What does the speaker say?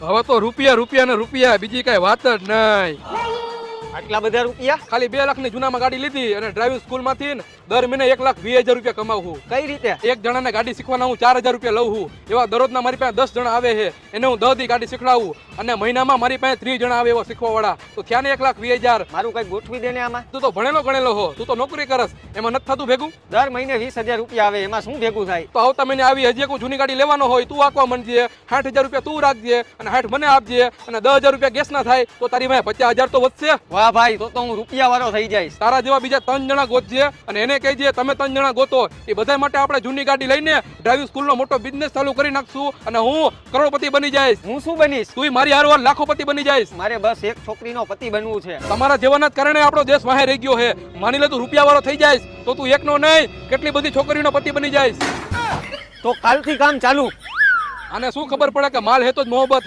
હવે તો રૂપિયા રૂપિયા ને રૂપિયા, બીજી કઈ વાત જ નહીં. આટલા બધા રૂપિયા? ખાલી 2 લાખની જૂનામાં ગાડી લીધી અને ડ્રાઇવિંગ સ્કૂલ માંથી દર મહિને 1,20,000 રૂપિયા કમાવું. કઈ રીતે? એક જણાને ગાડી શીખવાના હું 4,000 રૂપિયા લઉં છું. એવા દરરોજના મારી પાસે 10 જણા આવે છે, એને હું 10 દી ગાડી શીખડાવું અને મહિનામાં મારી પાસે 30 જણા આવે એવા શીખવા વાળા. તો થયા ને 1,20,000. મારું કઈ ગોઠવી દે ને આમાં. તું તો ભણેલો ગણેલો હો, તું તો નોકરી કરસ, એમાં નથી થતું ભેગું. દર મહિને 20,000 રૂપિયા આવે, એમાં શું ભેગું થાય? તો આવતા મહિને આવી હજી કોઈ જૂની ગાડી લેવાનો હોય તું આંકવા માંડજે, 60,000 રૂપિયા તું રાખજે અને 60 મને આપજે અને 10,000 રૂપિયા ગેસ ના થાય તો તારી પાસે 50,000 તો વધશે. વાહ ભાઈ, તો હું રૂપિયા વાળો થઈ જઈશ. તારા જેવા બીજા 3 જણા ગોતજે અને એને કહેજે તમે 3 જણા ગોતો. એ બધા માટે આપણે જૂની ગાડી લઈને ડ્રાઇવિંગ સ્કૂલનો મોટો બિઝનેસ ચાલુ કરી નાખશું અને હું કરોડપતિ બની જઈશ. હું શું બનીશ? તું મારી હારવાર લાખોપતિ બની જઈશ. મારે બસ એક છોકરીનો પતિ બનવું છે. તમારા જીવનના કારણે આપણો દેશ વાહે રહી ગયો છે. માની લે તું રૂપિયા વાળો થઈ જઈશ તો તું એકનો નહીં કેટલી બધી છોકરીનો પતિ બની જઈશ. તો કાલથી કામ ચાલુ. આને શું ખબર પડે કે માલ હે તો જ મોહબ્બત